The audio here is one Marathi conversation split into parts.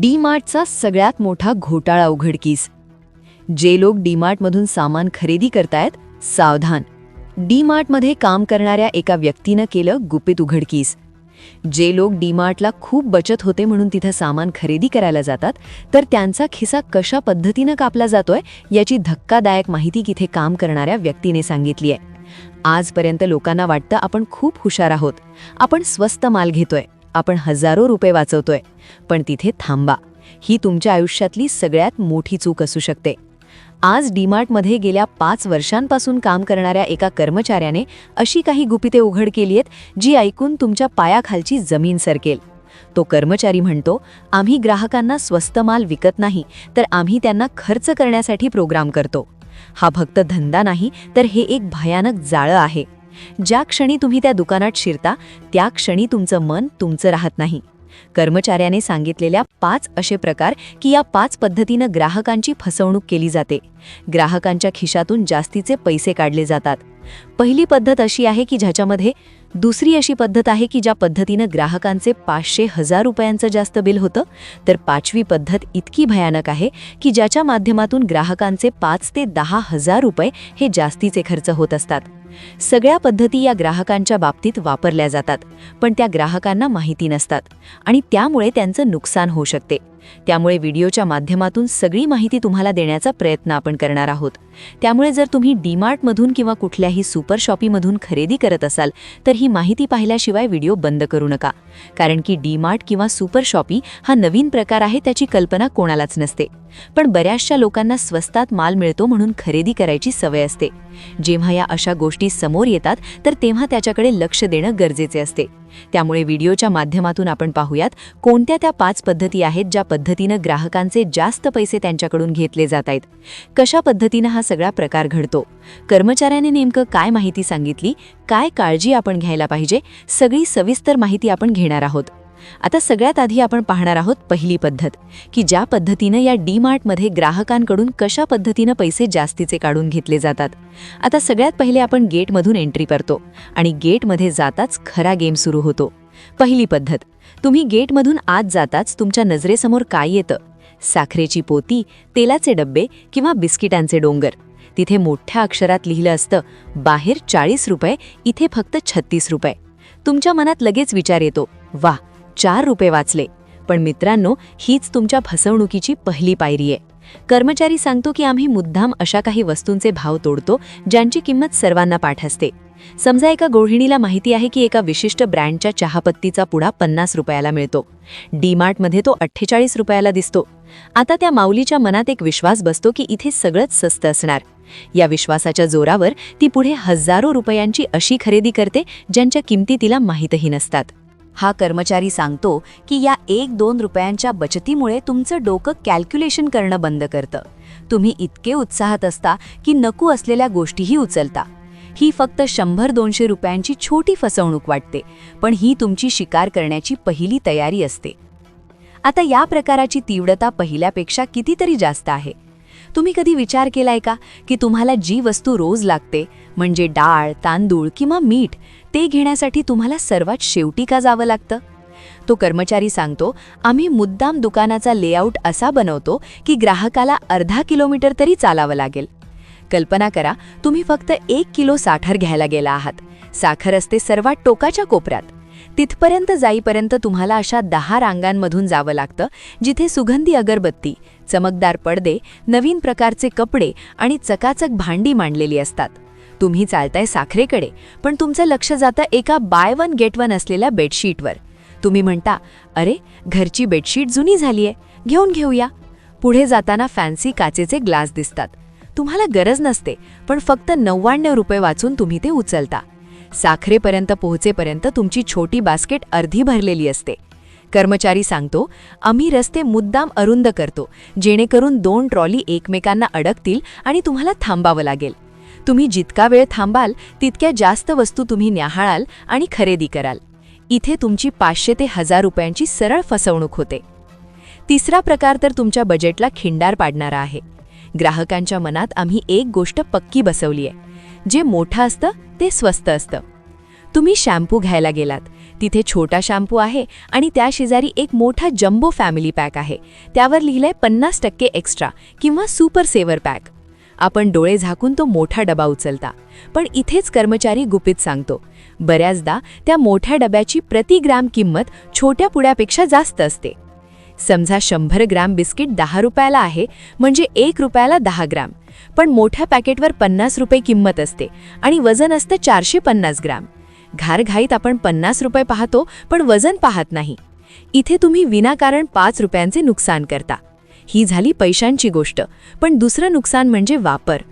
डी-मार्टचा सगळ्यात मोठा घोटाळा उघडकीस. जे लोक डी-मार्टमधून सामान खरेदी करतायत, सावधान. डी-मार्टमध्ये काम करणाऱ्या एका व्यक्तीनं केलं गुपित उघडकीस. जे लोक डी-मार्टला खूप बचत होते म्हणून तिथं सामान खरेदी करायला जातात, तर त्यांचा खिसा कशा पद्धतीनं कापला जातोय याची धक्कादायक माहिती तिथे काम करणाऱ्या व्यक्तीने सांगितली आहे. आजपर्यंत लोकांना वाटतं आपण खूप हुशार आहोत, आपण स्वस्त माल घेतोय, आपण हजारो रुपये वाचवतोय. पण तिथे थांबा, ही तुमच्या आयुष्यातली सगळ्यात मोठी चूक असू शकते. आज डी-मार्टमध्ये गेल्या 5 वर्षांपासून काम करणाऱ्या एका कर्मचाऱ्याने अशी काही गुपिते उघड केली आहेत जी ऐकून तुमच्या पायाखालची जमीन सरकेल. तो कर्मचारी म्हणतो, आम्ही ग्राहकांना स्वस्त माल विकत नाही, तर आम्ही त्यांना खर्च करण्यासाठी प्रोग्राम करतो. हा फक्त धंदा नाही, तर हे एक भयानक जाळं आहे. ज्या क्षणी तुम्ही त्या दुकानात शिरता, त्या क्षणी तुमचं मन तुमचं राहत नाही. कर्मचाऱ्याने सांगितलेल्या 5 असे प्रकार की या 5 पद्धतीनं ग्राहकांची फसवणूक केली जाते. ग्राहकांच्या खिशातून जास्तीचे पैसे काढले जातात. पहिली पद्धत अशी आहे की ज्याच्यामध्ये दुसरी अशी पद्धत आहे की ज्या पद्धतीनं ग्राहकांचे 500,000 रुपयांचं जास्त बिल होतं. तर 5वी पद्धत इतकी भयानक आहे की ज्याच्या माध्यमातून ग्राहकांचे 5 ते 10,000 रुपये हे जास्तीचे खर्च होत असतात. सगळ्या पद्धती या ग्राहकांच्या बाबतीत वापरल्या जातात, पण त्या ग्राहकांना माहिती नसतात आणि त्यामुळे त्यांचं नुकसान होऊ शकते. त्यामुळे व्हिडिओच्या माध्यमातून सगळी माहिती तुम्हाला देण्याचा प्रयत्न आपण करणार आहोत. त्यामुळे जर तुम्ही डी-मार्टमधून किंवा कुठल्याही सुपर शॉपीमधून खरेदी करत असाल, तर ही माहिती पाहिल्याशिवाय व्हिडिओ बंद करू नका. कारण की डी-मार्ट किंवा सुपर शॉपी हा नवीन प्रकार आहे, त्याची कल्पना कोणालाच नसते. पण बऱ्याचशा लोकांना स्वस्तात माल मिळतो म्हणून खरेदी करायची सवय असते. जेव्हा या अशा गोष्टी समोर येतात, तर तेव्हा त्याच्याकडे लक्ष देणं गरजेचे असते. त्यामुळे व्हिडिओच्या माध्यमातून आपण पाहूयात कोणत्या त्या 5 पद्धती आहेत ज्या पद्धतीनं ग्राहकांचे जास्त पैसे त्यांच्याकडून घेतले जात आहेत. कशा पद्धतीनं हा सगळा प्रकार घडतो, कर्मचाऱ्याने नेमकं काय माहिती सांगितली, काय काळजी आपण घ्यायला पाहिजे, सगळी सविस्तर माहिती आपण घेणार आहोत. आता सगळ्यात आधी आपण पाहणार आहोत पहिली पद्धत की ज्या पद्धतीनं या डी-मार्टमध्ये ग्राहकांकडून कशा पद्धतीनं पैसे जास्तीचे काढून घेतले जातात. आता सगळ्यात पहिले आपण गेटमधून एंट्री करतो आणि गेटमध्ये जाताच खरा गेम सुरू होतो. पहिली पद्धत, तुम्ही गेटमधून आत जाताच तुमच्या नजरेसमोर काय येतं? साखरेची पोती, तेलाचे डब्बे किंवा बिस्किटांचे डोंगर. तिथे मोठ्या अक्षरात लिहिलं असतं, बाहेर 40 रुपये, इथे फक्त 36 रुपये. तुमच्या मनात लगेच विचार येतो, वाह, 4 रुपये वाचले. पण मित्रांनो, हीच तुमच्या फसवणुकीची पहिली पायरी आहे. कर्मचारी सांगतो की आम्ही मुद्दाम अशा काही वस्तूंचे भाव तोडतो ज्यांची किंमत सर्वांना पाठ असते. समजा एका गृहिणीला माहिती आहे की एका विशिष्ट ब्रँडच्या चहापत्तीचा पुडा 50 रुपयाला मिळतो. डी-मार्टमध्ये तो 48 रुपयाला दिसतो. आता त्या माऊलीच्या मनात एक विश्वास बसतो की इथे सगळंच स्वस्त असणार. या विश्वासाच्या जोरावर ती पुढे हजारो रुपयांची अशी खरेदी करते ज्यांच्या किमती तिला माहीतही नसतात. हा कर्मचारी सांगतो की या 1-2 रुपयांच्या बचतीमुळे तुमचं डोकं कॅल्क्युलेशन करणं बंद करतं. तुम्ही इतके उत्साहात असता की नको असलेल्या गोष्टीही उचलता. ही फक्त 100-200 रुपयांची छोटी फसवणूक वाटते, पण ही तुमची शिकार करण्याची पहिली तयारी असते. आता या प्रकाराची तीव्रता पहिल्यापेक्षा कितीतरी जास्त आहे. तुम्ही कधी विचार केलाय का की तुम्हाला जी वस्तू रोज लागते, म्हणजे डाळ, तांदूळ किंवा मीठ, ते घेण्यासाठी तुम्हाला सर्वात शेवटी का जावं लागतं? तो कर्मचारी सांगतो, आम्ही मुद्दाम दुकानाचा लेआउट असा बनवतो की ग्राहकाला अर्धा किलोमीटर तरी चालावं लागेल. कल्पना करा, तुम्ही फक्त 1 किलो साखर घ्यायला गेला आहात. साखर असते सर्वात टोकाच्या कोपऱ्यात. तिथपर्यंत जाईपर्यंत तुम्हाला अशा 10 रांगांमधून जावं लागतं, जिथे सुगंधी अगरबत्ती, चमकदार पडदे, नवीन प्रकारचे कपडे आणि चकाचक भांडी मांडलेली असतात. तुम्ही चालताय साखरेकडे, पण तुमचं लक्ष जातं एका बाय वन गेट वन असलेल्या बेडशीटवर. तुम्ही म्हणता, अरे, घरची बेडशीट जुनी झालीये, घेऊन घेऊया. पुढे जाताना फॅन्सी काचेचे ग्लास दिसतात. तुम्हाला गरज नसते, पण फक्त 99 रुपये वाचून तुम्ही ते उचलता. साखरेपर्यंत पोहोचेपर्यंत तुमची छोटी बास्केट अर्धी भरलेली असते. कर्मचारी सांगतो, आम्ही रस्ते मुद्दाम अरुंद करतो जेणेकरून 2 ट्रॉली एकमेकांना अडकतील आणि तुम्हाला थांबावं लागेल. तुम्ही जितका वेळ थांबाल तितक्या जास्त वस्तू तुम्ही न्याहाळाल आणि खरेदी कराल. इथे तुमची 500 ते 1000 रुपयांची सरळ फसवणूक होते. तिसरा प्रकार तर तुमच्या बजेटला खिंडार पाडणारा आहे. ग्राहकांच्या मनात आम्ही एक गोष्ट पक्की बसवली आहे, जे मोठं असतं ते स्वस्त असतं. तुम्ही शॅम्पू घ्यायला गेलात, तिथे छोटा शॅम्पू आहे आणि त्या शेजारी एक मोठा जम्बो फॅमिली पॅक आहे. त्यावर लिहिलंय 50% एक्स्ट्रा किंवा सुपर सेवर पॅक. आपण डोळे झाकून तो मोठा डबा उचलता, पण इथेच कर्मचारी गुपित सांगतो, बऱ्याचदा त्या मोठ्या डब्याची प्रति ग्रॅम किंमत छोट्या पुड्यापेक्षा जास्त असते. समजा 100 ग्रॅम बिस्किट 10 रुपयाला आहे, म्हणजे 1 रुपयाला 10 ग्रॅम, पण मोठ्या पॅकेटवर 50 रुपये किंमत असते आणि वजन असतं 450 ग्रॅम. घाईत आपण 50 रुपये पाहतो, पण वजन पाहत नाही. इथे तुम्ही विनाकारण 5 रुपयांचे नुकसान करता. ही झाली पैशांची गोष्ट, पण दुसरं नुकसान म्हणजे वापर.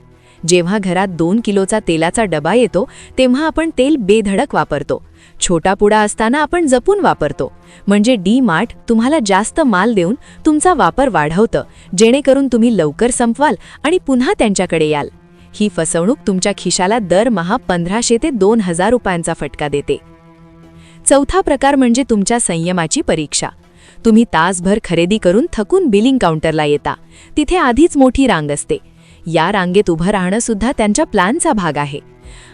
जेव्हा घरात 2 किलोचा तेलाचा डबा येतो, तेव्हा आपण तेल बेधडक वापरतो. छोटा पुडा असताना आपण जपून वापरतो. म्हणजे डी-मार्ट तुम्हाला जास्त माल देऊन तुमचा वापर वाढवतं, जेणेकरून तुम्ही लवकर संपवाल आणि पुन्हा त्यांच्याकडे याल. ही फसवणूक तुमच्या खिशाला दरमहा 1500 ते 2000 रुपयांचा फटका देते. चौथा प्रकार म्हणजे तुमच्या संयमाची परीक्षा. तुम्ही तासभर खरेदी करून थकून बिलिंग काउंटरला येता. तिथे आधीच मोठी रांग असते. या रांगेत उभं राहणं सुद्धा त्यांच्या प्लॅनचा भाग आहे.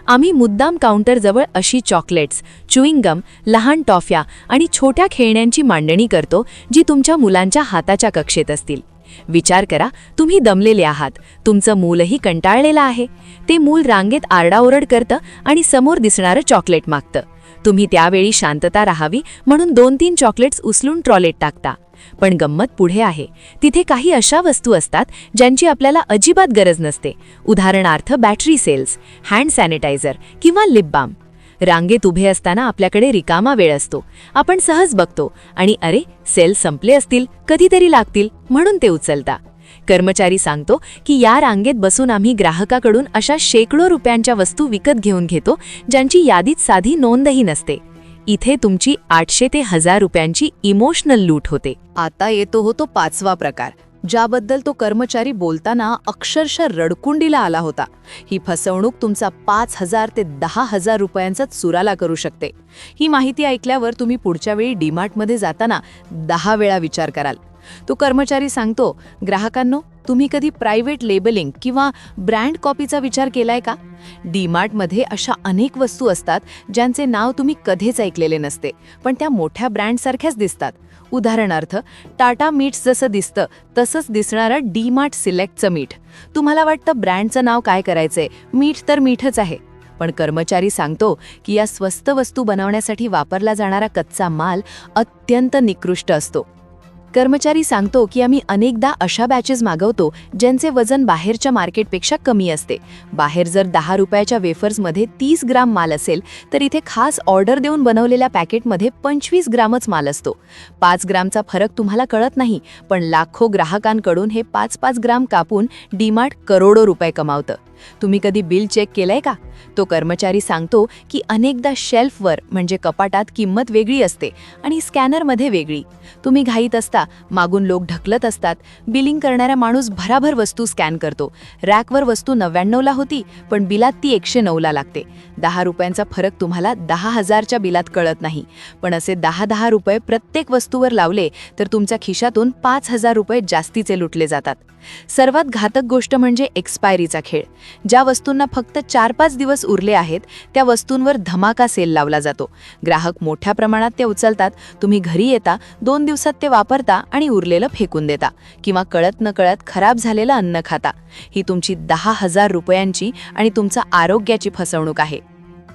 आम्ही मुद्दाम काउंटरजवळ अशी चॉकलेट्स, च्युइंग गम, लहान टॉफ्या आणि छोट्या खेळण्यांची मांडणी करतो, जी तुमच्या मुलांच्या हाताच्या कक्षेत असतील. विचार करा, तुम्ही दमलेले आहात, तुमचं मूलही कंटाळलेलं आहे. ते मूल रांगेत आरडाओरड करतं आणि समोर दिसणारं चॉकलेट मागतं. तुम्ही त्यावेळी शांतता राहावी म्हणून 2-3 चॉकलेट्स उचलून ट्रॉलेट टाकता. पण गंमत पुढे आहे. तिथे काही अशा वस्तू असतात ज्यांची आपल्याला अजिबात गरज नसते. उदाहरणार्थ बॅटरी सेल्स, हँड सॅनिटायझर किंवा लिप बाम. रांगेत उभे असताना आपल्याकडे रिकामा वेळ असतो. आपण सहज बघतो आणि अरे, सेल्स संपले असतील, कधीतरी लागतील म्हणून ते उचलता. कर्मचारी सांगतो की या रांगेत बसून आम्ही ग्राहकाकडून अशा शेकडो रुपयांच्या वस्तू विकत घेऊन घेतो, ज्यांची यादीत साधी नोंदही नसते. इथे तुमची 800 ते 1000 रुपयांची इमोशनल लूट होते. आता येतो तो 5वा प्रकार, ज्याबद्दल तो कर्मचारी बोलताना अक्षरशः रडकुंडीला आला होता. ही फसवणूक तुमचा 5000 ते 10,000 रुपयांचा चुराला करू शकते. ही माहिती ऐकल्यावर तुम्ही पुढच्या वेळी डी-मार्टमध्ये जाताना 10 वेळा विचार कराल. तो कर्मचारी सांगतो, ग्राहकांनो, तुम्ही कधी प्रायव्हेट लेबलिंग किंवा ब्रँड कॉपीचा विचार केलाय का? डी-मार्टमध्ये अशा अनेक वस्तू असतात ज्यांचे नाव तुम्ही कधीच ऐकलेले नसते, पण त्या मोठ्या ब्रँडसारख्याच दिसतात. उदाहरणार्थ, टाटा मीट्स जसं दिसतं तसंच दिसणारं डी-मार्ट सिलेक्टचं मीठ. तुम्हाला वाटतं ब्रँडचं नाव काय करायचंय, मीठ तर मीठच आहे. पण कर्मचारी सांगतो की या स्वस्त वस्तू बनवण्यासाठी वापरला जाणारा कच्चा माल अत्यंत निकृष्ट असतो. कर्मचारी सांगतो की आम्ही अनेकदा अशा बॅचेस मागवतो ज्यांचे वजन बाहेरच्या मार्केटपेक्षा कमी असते. बाहेर जर 10 रुपयाच्या वेफर्समध्ये 30 ग्राम माल असेल, तर इथे खास ऑर्डर देऊन बनवलेल्या पॅकेटमध्ये 25 ग्रामच माल असतो. 5 ग्रामचा फरक तुम्हाला कळत नाही, पण लाखो ग्राहकांकडून हे 5-5 ग्राम कापून डी-मार्ट करोडो रुपये कमावतं. तुम्ही कधी बिल चेक केलंय का? तो कर्मचारी सांगतो की अनेकदा शेल्फवर म्हणजे कपाटात किंमत वेगळी असते आणि स्कॅनरमध्ये वेगळी. तुम्ही घाईत असता, मागून लोक ढकलत असतात. बिलिंग करणारा माणूस भराभर वस्तू स्कॅन करतो. रॅकवर वस्तू 99ला होती, पण बिलात ती 109ला लागते. 10 रुपयांचा फरक तुम्हाला 10,000च्या बिलात कळत नाही, पण असे 10-10 रुपये प्रत्येक वस्तूवर लावले तर तुमच्या खिशातून 5,000 रुपये जास्तीचे लुटले जातात. सर्वात घातक गोष्ट म्हणजे एक्सपायरीचा खेळ. ज्या वस्तूंना फक्त 4-5 दिवस उरले आहेत, त्या वस्तूंवर धमाका सेल लावला जातो. ग्राहक मोठ्या प्रमाणात ते उचलतात. तुम्ही घरी येता, 2 दिवसात ते वापरता आणि उरलेलं फेकून देता किंवा कळत नकळत खराब झालेलं अन्न खाता. ही तुमची 10,000 रुपयांची आणि तुमच्या आरोग्याची फसवणूक आहे.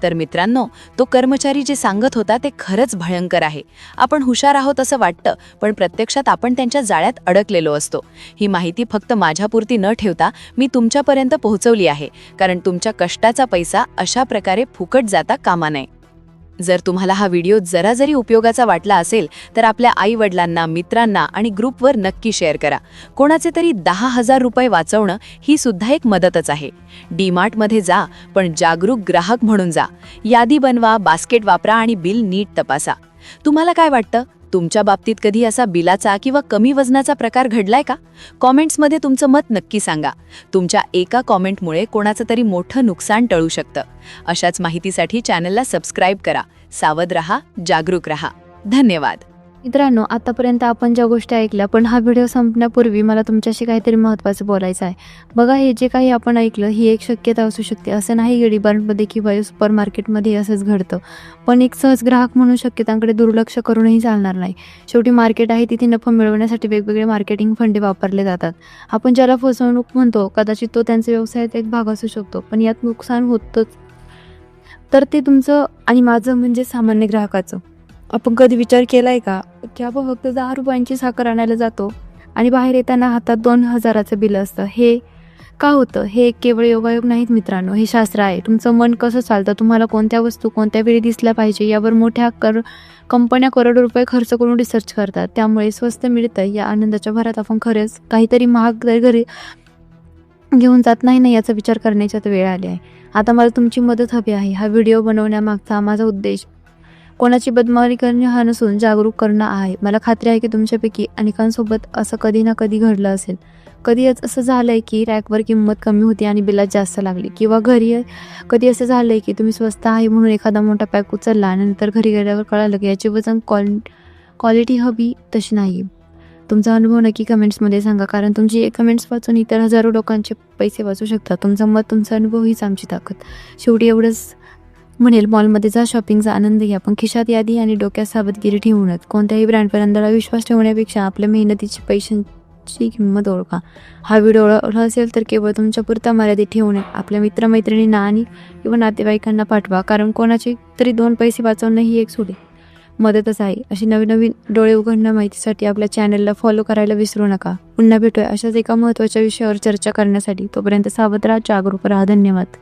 तर मित्रांनो, तो कर्मचारी जे सांगत होता ते खरंच भयंकर आहे. आपण हुशार आहोत असं वाटतं, पण प्रत्यक्षात आपण त्यांच्या जाळ्यात अडकलेलो असतो. ही माहिती फक्त माझ्यापुरती न ठेवता मी तुमच्यापर्यंत पोहोचवली आहे, कारण तुमच्या कष्टाचा पैसा अशा प्रकारे फुकट जाता कामा नये. जर तुम्हाला हा व्हिडिओ जरा जरी उपयोगाचा वाटला असेल, तर आपल्या आई-वडिलांना, मित्रांना आणि ग्रुपवर नक्की शेअर करा. कोणाचे तरी 10,000 रुपये वाचवणं ही सुद्धा एक मदतच आहे. डी-मार्टमध्ये जा, पण जागरूक ग्राहक म्हणून जा. यादी बनवा, बास्केट वापरा आणि बिल नीट तपासा. तुम्हाला काय वाटतं? तुमच्या बाबतीत कधी असा बिलाचा किंवा कमी वजनाचा प्रकार घडलाय का? कॉमेंट्समध्ये तुमचं मत नक्की सांगा. तुमच्या एका कॉमेंटमुळे कोणाचं तरी मोठं नुकसान टळू शकतं. अशाच माहितीसाठी चॅनलला सबस्क्राईब करा. सावध रहा, जागरूक रहा. धन्यवाद. मित्रांनो, आतापर्यंत आपण ज्या गोष्टी ऐकल्या, पण हा व्हिडिओ संपण्यापूर्वी मला तुमच्याशी काहीतरी महत्त्वाचं बोलायचं आहे. बघा, हे जे काही आपण ऐकलं ही एक शक्यता असू शकते. असं नाही की डिमार्टमध्ये किंवा सुपर मार्केटमध्ये असंच घडतं. पण एक सहज ग्राहक म्हणून शक्यतांकडे दुर्लक्ष करूनही चालणार नाही. शेवटी मार्केट आहे, तिथे नफा मिळवण्यासाठी वेगवेगळे मार्केटिंग फंडे वापरले जातात. आपण ज्याला फसवणूक म्हणतो, कदाचित तो त्यांचा व्यवसायाचा एक भाग असू शकतो, पण यात नुकसान होतंच तर ते तुमचं आणि माझं, म्हणजे सामान्य ग्राहकाचं. आपण कधी विचार केला आहे का की आपण फक्त 10 रुपयांची साखर आणायला जातो आणि बाहेर येताना हातात 2,000चं बिल असतं? हे का होतं? हे केवळ योगायोग नाहीत मित्रांनो, हे शास्त्र आहे. तुमचं मन कसं चालतं, तुम्हाला कोणत्या वस्तू कोणत्या वेळी दिसल्या पाहिजे यावर मोठ्या कंपन्या करोडो रुपये खर्च करून रिसर्च करतात. त्यामुळे स्वस्त मिळतं या आनंदाच्या भरात आपण खरंच काहीतरी महाग घरी घेऊन जात नाही ना, याचा विचार करण्याची आता वेळ आली आहे. आता मला तुमची मदत हवी आहे. हा व्हिडिओ बनवण्यामागचा माझा उद्देश कोणाची बदमारी करणे हा नसून जागरूक करणं आहे. मला खात्री आहे की तुमच्यापैकी अनेकांसोबत असं कधी ना कधी घडलं असेल. कधी असं झालंय की रॅकवर किंमत कमी होती आणि बिलात जास्त लागली, किंवा कधी असं झालंय की तुम्ही स्वस्त आहे म्हणून एखादा मोठा पॅक उचलला आणि नंतर घरी गेल्यावर कळालं की याचे वजन क्वालिटी हवी तशी नाही. तुमचा अनुभव नक्की कमेंट्समध्ये सांगा, कारण तुमची एक कमेंट्स वाचून इतर हजारो लोकांचे पैसे वाचू शकतात. तुमचं मत, तुमचा अनुभव हीच आमची ताकद. शेवटी एवढंच म्हणेल, मॉलमध्ये जा, शॉपिंगचा आनंद घ्या, पण खिशात यादी आणि डोक्यात सावधगिरी ठेवूनच. कोणत्याही ब्रँडवर अंधारा विश्वास ठेवण्यापेक्षा आपल्या मेहनतीची, पैशांची किंमत ओळखा. हा व्हिडिओ आवडला असेल तर केवळ तुमच्या पुरता मर्यादित ठेवू नये. आपल्या मित्रमैत्रिणींना आणि किंवा नातेवाईकांना पाठवा, कारण कोणाचे तरी 2 पैसे वाचवणं ही एक सोडी मदतच आहे. अशी नवीन डोळे उघडणं माहितीसाठी आपल्या चॅनलला फॉलो करायला विसरू नका. पुन्हा भेटूया अशाच एका महत्त्वाच्या विषयावर चर्चा करण्यासाठी. तोपर्यंत सावध राहा, जागरूक राहा. धन्यवाद.